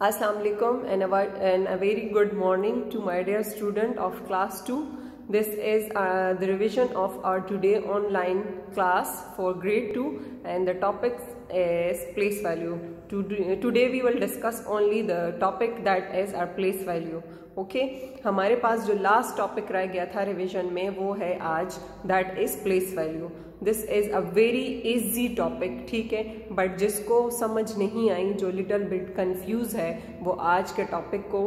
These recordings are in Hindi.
Assalamu alaikum and a very good morning to my dear student of class 2. This is the revision of our today online class for grade 2 and the topic is place value. Today we will discuss only the topic that is our place value. Okay हमारे पास जो लास्ट टॉपिक रह गया था रिवीजन में वो है आज that is place value. This is a very easy topic, ठीक है, बट जिसको समझ नहीं आई, जो लिटिल बिट कंफ्यूज है, वो आज के टॉपिक को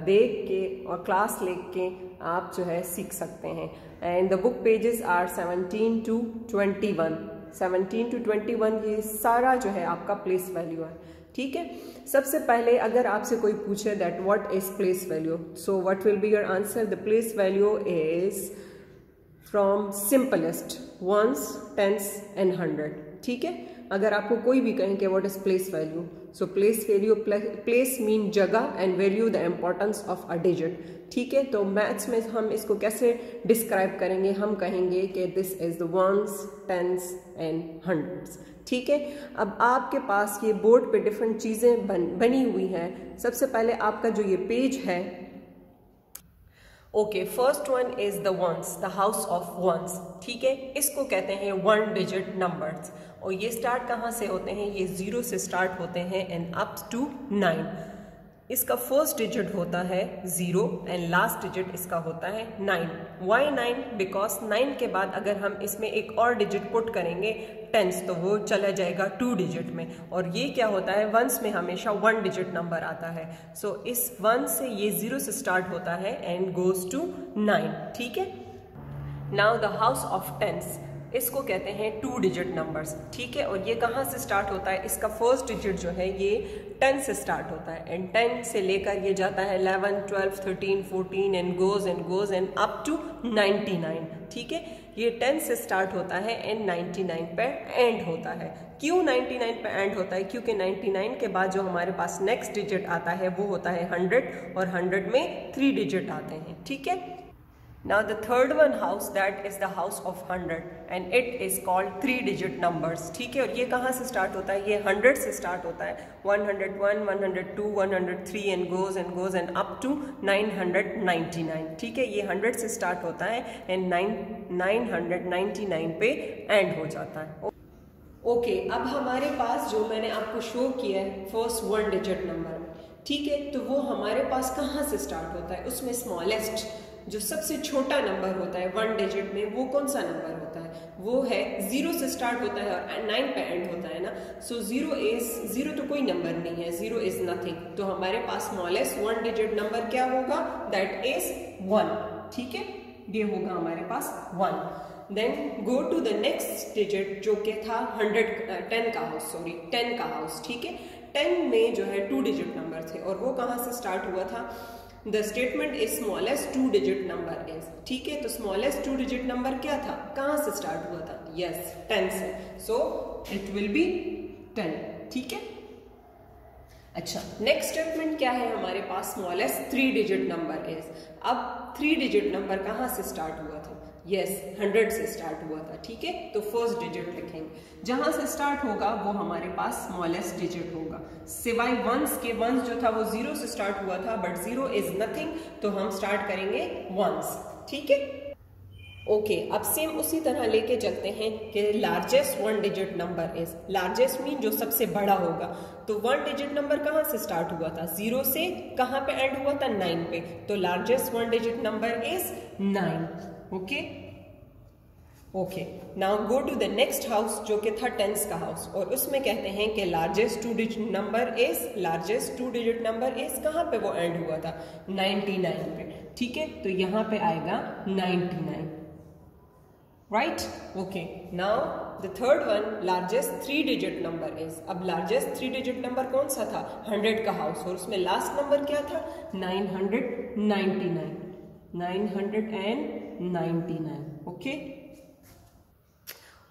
देख के और क्लास लेके के आप जो है सीख सकते हैं. And the book pages are 17 to 21. 17 to 21 ये सारा जो है आपका प्लेस वैल्यू है, ठीक है. सबसे पहले अगर आपसे कोई पूछे that what is place value, so what will be your answer? The place value is from simplest ones, tens and 100, ठीक है. अगर आपको कोई भी कहें कि what is place value, so place value, place mean जगह and value the importance of a digit, ठीक है. तो मैथ्स में हम इसको कैसे डिस्क्राइब करेंगे? हम कहेंगे कि this is the ones, tens and hundreds, ठीक है. अब आपके पास ये बोर्ड पे डिफरेंट चीजें बनी हुई हैं. सबसे पहले आपका जो ये पेज है, okay, first one is the ones, the house of ones, ठीक है. इसको कहते हैं 1 डिजिट नंबर्स और ये स्टार्ट कहाँ से होते हैं? ये 0 से स्टार्ट होते हैं एंड अप टू 9. इसका फर्स्ट डिजिट होता है 0 एंड लास्ट डिजिट इसका होता है 9. वाई 9? बिकॉज 9 के बाद अगर हम इसमें एक और डिजिट पुट करेंगे टेंस, तो वो चला जाएगा 2 डिजिट में. और ये क्या होता है? वंस में हमेशा 1 डिजिट नंबर आता है. सो इस 1 से ये 0 से स्टार्ट होता है एंड गोज टू 9, ठीक है. Now the house of tens, इसको कहते हैं 2 डिजिट नंबर्स, ठीक है. और ये कहाँ से स्टार्ट होता है? इसका फर्स्ट डिजिट जो है ये 10 से स्टार्ट होता है एंड 10 से लेकर ये जाता है 11, 12, 13, 14 and goes and up to 99, ठीक है. ये 10 से स्टार्ट होता है एंड 99 पे एंड होता है. क्यों 99 पे एंड होता है? क्योंकि 99 के बाद जो हमारे पास नेक्स्ट डिजिट आता है वो होता है 100 और 100 में 3 डिजिट आते हैं, ठीक है. Now the third one house, that is the house of 100 and it is called 3 digit numbers, ठीक है. और ये कहाँ से स्टार्ट होता है? ये 100 से स्टार्ट होता है. 101, 102, 103 and goes and up to 999, ठीक है. ये 100 से स्टार्ट होता है एंड 999 पे एंड हो जाता है. ओके, अब हमारे पास जो मैंने आपको शो किया है फर्स्ट 1 डिजिट नंबर, ठीक है, तो वो हमारे पास कहाँ से स्टार्ट होता है? उसमें स्मॉलेस्ट, जो सबसे छोटा नंबर होता है 1 डिजिट में, वो कौन सा नंबर होता है? वो है 0 से स्टार्ट होता है और 9 पे एंड होता है ना. सो 0 तो कोई नंबर नहीं है, 0 इज नथिंग. तो हमारे पास स्मॉलेस्ट 1 डिजिट नंबर क्या होगा? दैट इज 1, ठीक है. ये होगा हमारे पास 1. Then go to the next digit जो कि था 10 का हाउस, ठीक है. 10 में जो है 2 डिजिट नंबर थे और वो कहाँ से स्टार्ट हुआ था? The statement is smallest 2 digit number is, ठीक है. तो स्मॉलेस्ट 2 डिजिट नंबर क्या था? कहाँ से स्टार्ट हुआ था? यस, 10 से. सो इट विल बी 10, ठीक है. अच्छा, नेक्स्ट स्टेटमेंट क्या है हमारे पास? Smallest 3 digit number is. अब 3 डिजिट नंबर कहाँ से स्टार्ट हुआ था? यस, 100 से स्टार्ट हुआ था, ठीक है. तो फर्स्ट डिजिट लिखेंगे. जहां से स्टार्ट होगा वो हमारे पास स्मॉलेस्ट डिजिट होगा, सिवाय वंस के. वंस जो था वो 0 से स्टार्ट हुआ था बट 0 इज नथिंग, तो हम स्टार्ट करेंगे वंस, ठीक है. ओके, अब सेम उसी तरह लेके चलते हैं कि largest 1 digit number is. Largest mean जो सबसे बड़ा होगा. तो 1 डिजिट नंबर कहाँ से स्टार्ट हुआ था? 0 से कहाँ पे एंड हुआ था? 9 पे. तो largest 1 digit number is 9. Okay, now go to the next house जो कि था 10 का हाउस और उसमें कहते हैं कि लार्जेस्ट 2 डिजिट नंबर इज कहाँ पे वो एंड हुआ था? 99 पे, ठीक है. तो यहाँ पे आएगा 99, right. Okay, now the third one largest 3 digit number is. अब लार्जेस्ट 3 डिजिट नंबर कौन सा था? 100 का हाउस और उसमें लास्ट नंबर क्या था? 999.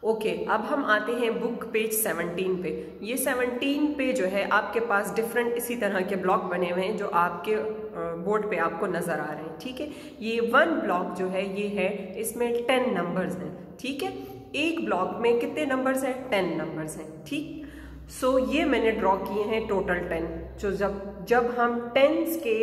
ओके, अब हम आते हैं बुक पेज 17 पे. ये 17 पे जो है आपके पास डिफरेंट इसी तरह के ब्लॉक बने हुए हैं जो आपके बोर्ड पे आपको नजर आ रहे हैं, ठीक है. ये 1 ब्लॉक जो है ये है, इसमें 10 नंबर्स हैं, ठीक है. एक ब्लॉक में कितने नंबर्स हैं? 10 नंबर्स हैं, ठीक. सो ये मैंने ड्रॉ किए हैं टोटल 10। जो जब हम टेंस के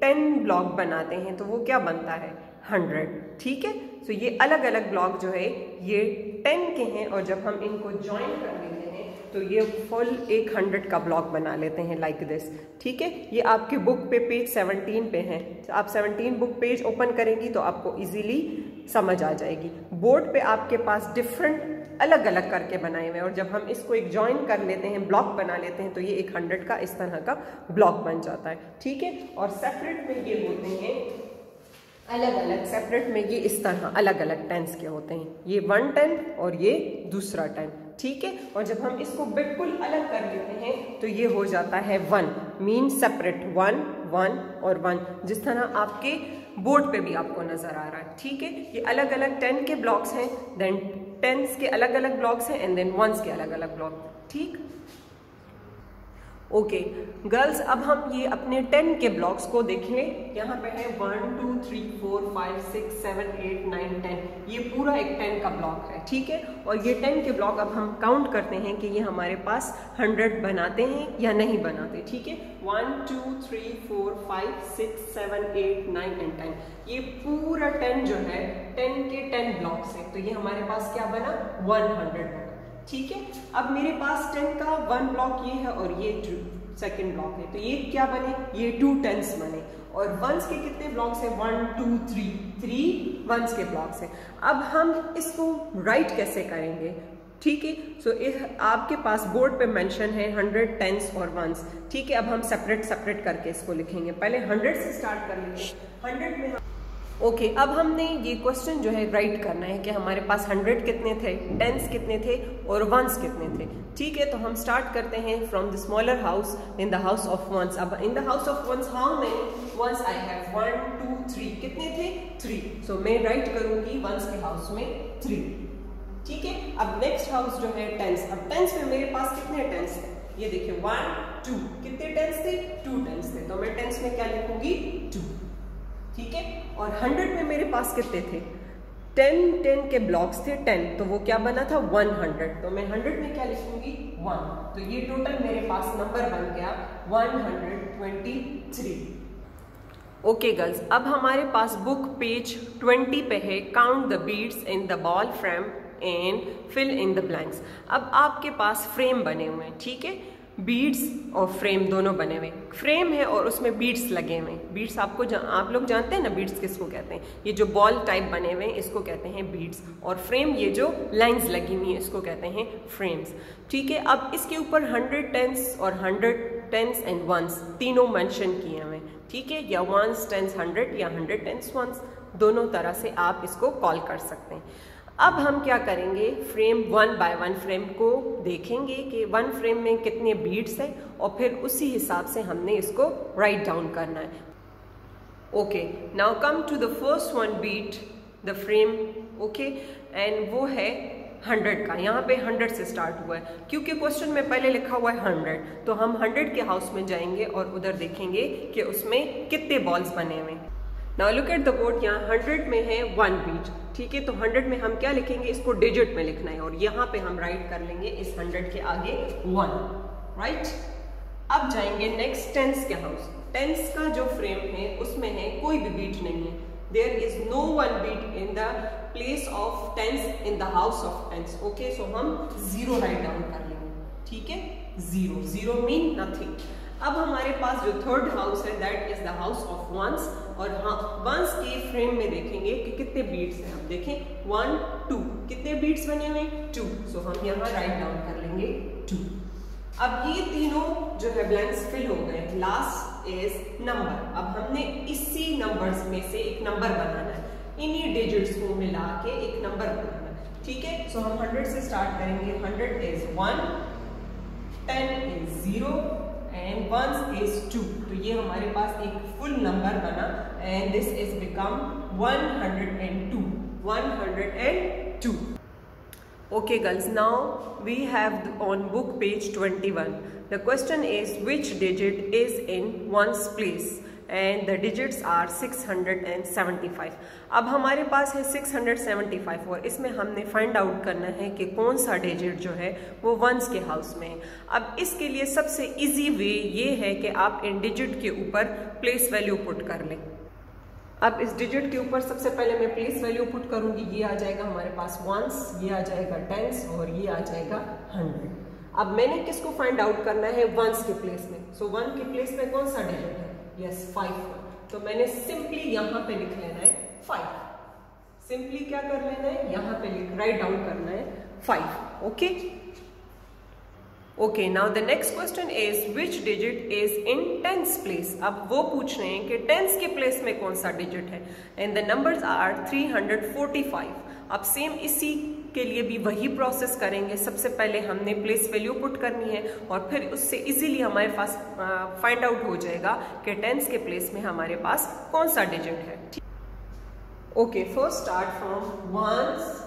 10 ब्लॉक बनाते हैं तो वो क्या बनता है 100, ठीक है। सो ये अलग अलग ब्लॉक जो है ये 10 के हैं और जब हम इनको ज्वाइन कर लेते हैं तो ये फुल एक 100 का ब्लॉक बना लेते हैं लाइक दिस, ठीक है। ये आपके बुक पे पेज 17 पे है। आप 17 बुक पेज ओपन करेंगी तो आपको इजीली समझ आ जाएगी। बोर्ड पे आपके पास डिफरेंट अलग अलग करके बनाए हुए हैं और जब हम इसको एक ज्वाइन कर लेते हैं, ब्लॉक बना लेते हैं तो ये एक 100 का इस तरह का ब्लॉक बन जाता है, ठीक है। और सेपरेट में ये होते हैं अलग अलग, सेपरेट में ये इस तरह अलग अलग टेंस के होते हैं। ये 1 10 और ये दूसरा 10, ठीक है। और जब हम इसको बिल्कुल अलग कर लेते हैं तो ये हो जाता है 1, मीन सेपरेट 1 1 और 1, जिस तरह आपके बोर्ड पे भी आपको नजर आ रहा है, ठीक है। ये अलग अलग 10 के ब्लॉक्स हैं, देन 10s के अलग अलग ब्लॉक्स हैं एंड देन 1s के अलग अलग ब्लॉक, ठीक। ओके गर्ल्स, अब हम ये अपने 10 के ब्लॉक्स को देख लें। यहाँ पे है 1 2 3 4 5 6 7 8 9 10, ये पूरा एक 10 का ब्लॉक है, ठीक है। और ये 10 के ब्लॉक अब हम काउंट करते हैं कि ये हमारे पास 100 बनाते हैं या नहीं बनाते, ठीक है। 1 2 3 4 5 6 7 8 9 एंड 10, ये पूरा 10 जो है 10 के 10 ब्लॉक्स है, तो ये हमारे पास क्या बना 100 बना, ठीक है। अब मेरे पास 10 का 1 ब्लॉक ये है और ये सेकंड ब्लॉक है, तो ये क्या बने, ये 2 10s बने। और 1s के कितने ब्लॉक्स हैं 1 2 3 1s के ब्लॉक्स हैं। अब हम इसको राइट कैसे करेंगे, ठीक है। सो आपके पास बोर्ड पे मेंशन है 100 10s और 1s, ठीक है। अब हम सेपरेट करके इसको लिखेंगे। पहले 100 से स्टार्ट कर लेंगे। 100 में ओके, अब हमने ये क्वेश्चन जो है राइट करना है कि हमारे पास 100 कितने थे, 10s कितने थे और 1s कितने थे, ठीक है। तो हम स्टार्ट करते हैं from the smaller house in the house of 1s। अब इन the house of 1s how many 1s I have 1 2 3, कितने थे 3। सो मैं राइट करूंगी 1s के हाउस में 3, ठीक है। अब नेक्स्ट हाउस जो है 10s। अब 10s में मेरे पास कितने 10s थे, ये देखिए 1 2, कितने 10s थे 2 10s थे, तो मैं 10s में क्या लिखूंगी 2, ठीक है। और 100 में मेरे पास कितने थे 10 के ब्लॉक्स थे 10, तो वो क्या बना था 100, तो मैं 100 में क्या लिखूंगी 1, तो ये टोटल मेरे पास नंबर बन गया 123। ओके गर्ल्स, अब हमारे पास बुक पेज 20 पे है count the beads in the ball frame and fill in the blanks. अब आपके पास फ्रेम बने हुए हैं, ठीक है। बीड्स और फ्रेम दोनों बने हुए, फ्रेम है और उसमें बीड्स लगे हुए हैं। बीड्स आप लोग जानते हैं ना बीड्स किसको कहते हैं, ये जो बॉल टाइप बने हुए हैं इसको कहते हैं बीड्स, और फ्रेम ये जो लाइंस लगी हुई है इसको कहते हैं फ्रेम्स, ठीक है। अब इसके ऊपर 100 10s और 100 10s एंड 1s तीनों मेंशन किए हुए हैं, ठीक है। या 1s 10s 100 या 100 10s 1s, दोनों तरह से आप इसको कॉल कर सकते हैं। अब हम क्या करेंगे, फ्रेम 1 बाय 1 फ्रेम को देखेंगे कि 1 फ्रेम में कितने बीड्स हैं और फिर उसी हिसाब से हमने इसको राइट डाउन करना है। Okay, now come to the first one beat the frame, okay, and वो है 100 का। यहाँ पे 100 से स्टार्ट हुआ है क्योंकि क्वेश्चन में पहले लिखा हुआ है 100, तो हम 100 के हाउस में जाएंगे और उधर देखेंगे कि उसमें कितने बॉल्स बने हुए हैं। Now look at the board, यहाँ 100 में है 1 बीट, ठीक है। तो 100 में हम क्या लिखेंगे, इसको डिजिट में लिखना है और यहाँ पे हम राइट कर लेंगे इस 100 के आगे 1, राइट। अब जाएंगे नेक्स्ट 10s के हाउस। 10s का जो फ्रेम है उसमें है कोई भी बीट नहीं है, there is no 1 beat in the place of 10s in the house of 10s, okay. So हम 0 राइट डाउन कर लेंगे, ठीक है। 0 मीन नथिंग। अब हमारे पास जो थर्ड हाउस है that is the house of 1s, और हाँ 1s के फ्रेम में देखेंगे कि कितने बीट्स हैं। अब देखें 1 2, कितने बीट्स बने हुए 2, सो हम यहाँ राइट डाउन कर लेंगे 2। अब ये तीनों जो है ब्लैंक्स फिल हो गए। Last is number. अब हमने इसी नंबर्स में से एक नंबर बनाना है, इन्हीं डिजिट्स को मिला के एक नंबर बनाना है, ठीक है। सो हम 100 से स्टार्ट करेंगे। 100 इज 1, 10 इज 0 एंड 1 इज 2, तो ये हमारे पास एक फुल नंबर बना and this is become 102। Okay girls, now we have on book page 21. The question is which digit is in 1's place and the digits are 675. अब हमारे पास है 675 और इसमें हमने फाइंड आउट करना है कि कौन सा डिजिट जो है वो वंस के हाउस में है। अब इसके लिए सबसे इजी वे ये है कि आप इन डिजिट के ऊपर प्लेस वैल्यू पुट कर लें। अब इस डिजिट के ऊपर सबसे पहले मैं प्लेस वैल्यू पुट करूंगी। ये आ जाएगा हमारे पास वंस, ये आ जाएगा टेंस और ये आ जाएगा 100। अब मैंने किसको फाइंड आउट करना है? वंस के प्लेस में। सो 1 के प्लेस में कौन सा डिजिट है? यस 5। तो मैंने सिंपली यहां पे लिख लेना है 5। सिंपली क्या कर लेना है? यहां पे राइट डाउन करना है 5। Okay okay, now the next question is which digit is in tens place. अब वो पूछ रहे हैं कि टेंस के प्लेस में कौन सा डिजिट है, एंड द नंबर्स आर 345। अब सेम इसी के लिए भी वही प्रोसेस करेंगे। सबसे पहले हमने प्लेस वैल्यू पुट करनी है और फिर उससे इजीली हमारे पास फाइंड आउट हो जाएगा कि टेंस के प्लेस में हमारे पास कौन सा डिजिट है। Okay, first start from ones,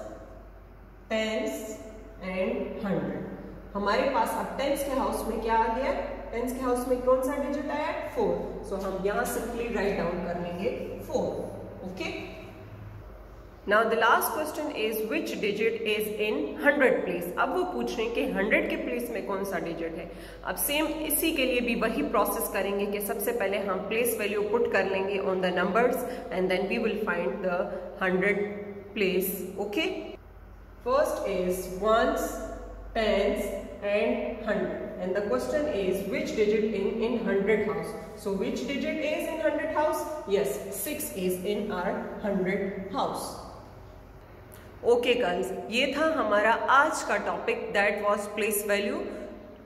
tens and 100। हमारे पास अब टेंस के हाउस में क्या आ गया? टेंस के हाउस में कौन सा डिजिट आया? 4। सो हम यहां सिंपली राइट डाउन कर लेंगे 4। Okay, now the last question is which digit is in 100 place. अब वो पूछ रहे हैं कि 100 के प्लेस में कौन सा डिजिट है। अब सेम इसी के लिए भी वही प्रोसेस करेंगे कि सबसे पहले हम प्लेस वैल्यू पुट कर लेंगे on the numbers and then we will find the 100 place. Okay, first is ones, tens and 100, and the question is which digit in 100 house. So which digit is in 100 house? Yes, 6 is in our 100 house. Okay girls, ये था हमारा आज का topic, that was place value.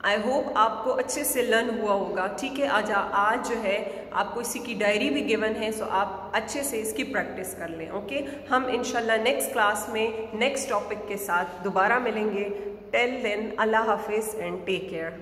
I hope आपको अच्छे से लर्न हुआ होगा। ठीक है, आज जो है आपको इसी की डायरी भी गिवन है, सो आप अच्छे से इसकी प्रैक्टिस कर लें। ओके, हम इंशाल्लाह नेक्स्ट क्लास में नेक्स्ट टॉपिक के साथ दोबारा मिलेंगे। टिल देन, अल्लाह हाफिज एंड टेक केयर।